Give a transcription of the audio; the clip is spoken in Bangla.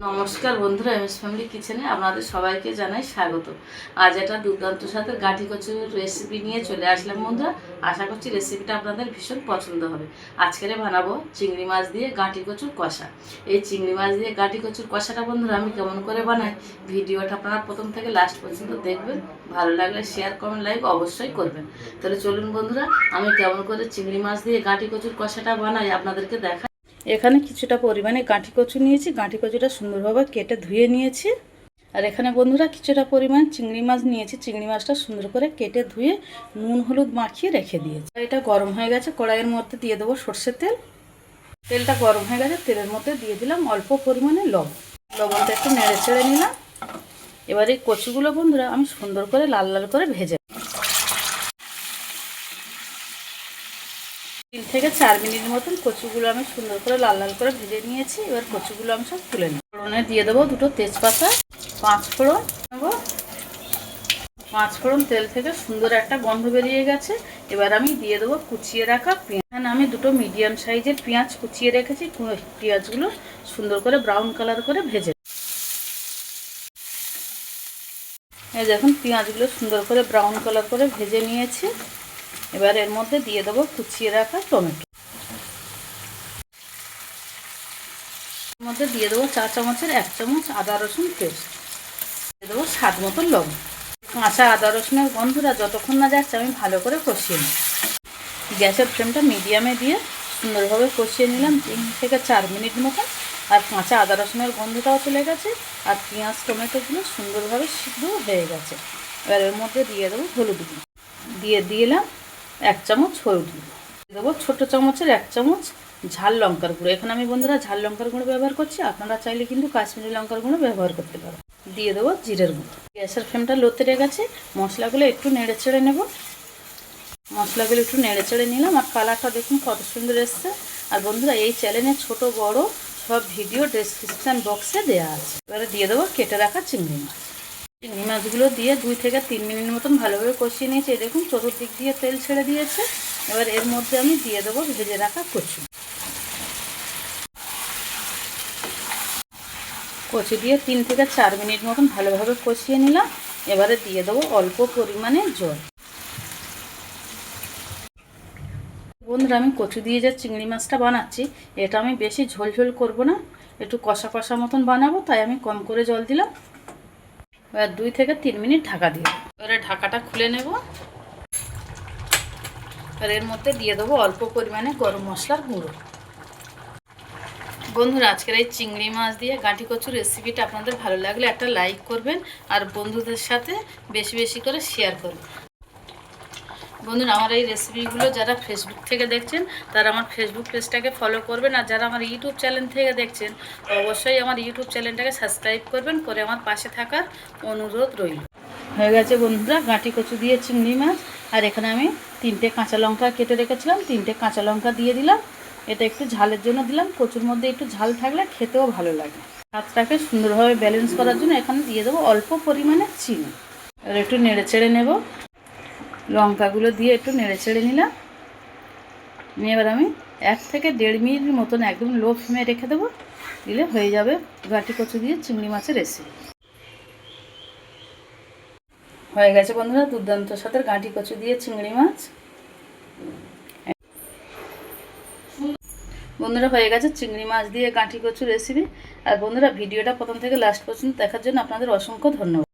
নমস্কার বন্ধুরা, এমএস ফ্যামিলি কিচেনে আপনাদের সবাইকে জানাই স্বাগত। আজ একটা দুর্দান্ত সাথে গাঁটি কচুর রেসিপি নিয়ে চলে আসলাম বন্ধুরা। আশা করছি রেসিপিটা আপনাদের ভীষণ পছন্দ হবে। আজকে বানাবো চিংড়ি মাছ দিয়ে গাঁটি কচুর কষা। এই চিংড়ি মাছ দিয়ে গাঁটি কচুর কষাটা বন্ধুরা আমি কেমন করে বানাই, ভিডিওটা আপনারা প্রথম থেকে লাস্ট পর্যন্ত দেখবেন। ভালো লাগলে শেয়ার কমেন্ট লাইক অবশ্যই করবেন। তাহলে চলুন বন্ধুরা, আমি কেমন করে চিংড়ি মাছ দিয়ে গাঁটি কচুর কষাটা বানাই আপনাদেরকে দেখা। এখানে কিছুটা পরিমাণে গাঁটি কচু নিয়েছি, গাঁটি কচুটা সুন্দরভাবে কেটে ধুয়ে নিয়েছি। আর এখানে বন্ধুরা কিছুটা পরিমাণ চিংড়ি মাছ নিয়েছি, চিংড়ি মাছটা সুন্দর করে কেটে ধুয়ে নুন হলুদ মাখিয়ে রেখে দিয়েছি। এটা গরম হয়ে গেছে, কড়াইয়ের মধ্যে দিয়ে দেবো সর্ষের তেল। তেলটা গরম হয়ে গেছে, তেলের মধ্যে দিয়ে দিলাম অল্প পরিমাণে লবণটা একটু নেড়ে চেড়ে নিলাম। এবার এই কচুগুলো বন্ধুরা আমি সুন্দর করে লাল লাল করে ভেজে 3 থেকে 4 মিনিট মতন কচুগুলো আমি সুন্দর করে লাল লাল করে ভেজে নিয়েছি। এবার কচুগুলো আমি সব তুলে নেব। ফোড়নে দিয়ে দেবো দুটো তেজপাতা, 5 ফোড়ন নেব। 5 ফোড়ন তেল থেকে সুন্দর একটা গন্ধ বেরিয়ে গেছে। এবার আমি দিয়ে দেবো কুচিয়ে রাখা পেঁয়াজ। এখানে আমি দুটো মিডিয়াম সাইজের পেঁয়াজ কুচিয়ে রেখেছি। পেঁয়াজগুলো সুন্দর করে ব্রাউন কালার করে ভেজে, এই দেখুন পেঁয়াজগুলো সুন্দর করে ব্রাউন কালার করে ভেজে নিয়েছি। এবার এর মধ্যে দিয়ে দেবো কুচিয়ে রাখা টমেটো। এর মধ্যে দিয়ে দেবো 4 চামচের 1 চামচ আদা রসুন পেস্ট। দিয়ে দেবো স্বাদ মতো লবণ। কাঁচা আদা রসুনের গন্ধটা যতক্ষণ না যাচ্ছে আমি ভালো করে কষিয়ে নিই। গ্যাসের ফ্লেমটা মিডিয়ামে দিয়ে সুন্দরভাবে কষিয়ে নিলাম 3 থেকে 4 মিনিট মতো। আর কাঁচা আদা রসুনের গন্ধটাও চলে গেছে, আর পেঁয়াজ টমেটোগুলো সুন্দরভাবে সিদ্ধ হয়ে গেছে। এবার এর মধ্যে দিয়ে দেবো হলুদ গুঁড়ো, দিয়ে দিলাম 1 চামচ হলুদ গুঁড়ো। দিয়ে দেবো ছোটো চামচের 1 চামচ ঝাল লঙ্কার গুঁড়ো। এখানে আমি বন্ধুরা ঝাল লঙ্কার গুঁড়ো ব্যবহার করছি, আপনারা চাইলে কিন্তু কাশ্মীরি লঙ্কার গুঁড়ো ব্যবহার করতে পারেন। দিয়ে দেবো জিরের গুঁড়ো। গ্যাসের ফ্লেমটা লোতে রেখেছি, মশলাগুলো একটু নেড়ে চেড়ে নেব। মশলাগুলো একটু নেড়ে চেড়ে নিলাম, আর কালারটা দেখুন কত সুন্দর এসছে। আর বন্ধুরা এই চ্যানেলে ছোট বড় সব ভিডিও ডেসক্রিপশান বক্সে দেওয়া আছে। এবারে দিয়ে দেবো কেটে রাখা চিংড়ি মাছ। চিংড়ি মাছগুলো দিয়ে 2 থেকে 3 মিনিট মতন ভালোভাবে কষিয়ে নিয়েছি। এই দেখুন চতুর্দিক দিয়ে তেল ছেড়ে দিয়েছে। এবার এর মধ্যে আমি দিয়ে দেবো ভেজে রাখা কচু দিয়ে 3 থেকে 4 মিনিট মতন ভালোভাবে কষিয়ে নিলাম। এবারে দিয়ে দেবো অল্প পরিমাণে জল। বন্ধুরা আমি কচু দিয়ে যে চিংড়ি মাছটা বানাচ্ছি, এটা আমি বেশি ঝোল ঝোল করব না, একটু কষা কষা মতন বানাবো, তাই আমি কম করে জল দিলাম। এবার 2 থেকে 3 মিনিট ঢাকা দিয়ে, এবারে ঢাকাটা খুলে নেব। আর এর মধ্যে দিয়ে দেবো অল্প পরিমাণে গরম মশলার গুঁড়ো। বন্ধুরা আজকের এই চিংড়ি মাছ দিয়ে গাঁটি কচুর রেসিপিটা আপনাদের ভালো লাগলে একটা লাইক করবেন, আর বন্ধুদের সাথে বেশি বেশি করে শেয়ার করবেন। বন্ধুরা আমার এই রেসিপিগুলো যারা ফেসবুক থেকে দেখছেন তারা আমার ফেসবুক পেজটাকে ফলো করবেন, আর যারা আমার ইউটিউব চ্যানেল থেকে দেখছেন অবশ্যই আমার ইউটিউব চ্যানেলটাকে সাবস্ক্রাইব করবেন, করে আমার পাশে থাকার অনুরোধ রইল। হয়ে গেছে বন্ধুরা গাঁটি কচু দিয়ে চিংড়ি মাছ। আর এখানে আমি 3টে কাঁচা লঙ্কা কেটে রেখেছিলাম, 3টে কাঁচা লঙ্কা দিয়ে দিলাম। এটা একটু ঝালের জন্য দিলাম, কচুর মধ্যে একটু ঝাল থাকলে খেতেও ভালো লাগে। স্বাদটাকে সুন্দরভাবে ব্যালেন্স করার জন্য এখানে দিয়ে দেবো অল্প পরিমাণে চিনি। আর একটু নেড়ে চেড়ে নেব। লঙ্কাগুলো দিয়ে একটু নেড়ে চেড়ে নিলাম। নিয়ে এবার আমি 1 থেকে 1.5 মিনিট মতন একদম লো ফ্লেমে রেখে দেবো। দিলে হয়ে যাবে গাঁটি কচু দিয়ে চিংড়ি মাছের রেসিপি। হয়ে গেছে বন্ধুরা দুর্দান্ত সাথে গাঁটি কচু দিয়ে চিংড়ি মাছ। বন্ধুরা হয়ে গেছে চিংড়ি মাছ দিয়ে গাঁটি কচু রেসিপি। আর বন্ধুরা ভিডিওটা প্রথম থেকে লাস্ট পর্যন্ত দেখার জন্য আপনাদের অসংখ্য ধন্যবাদ।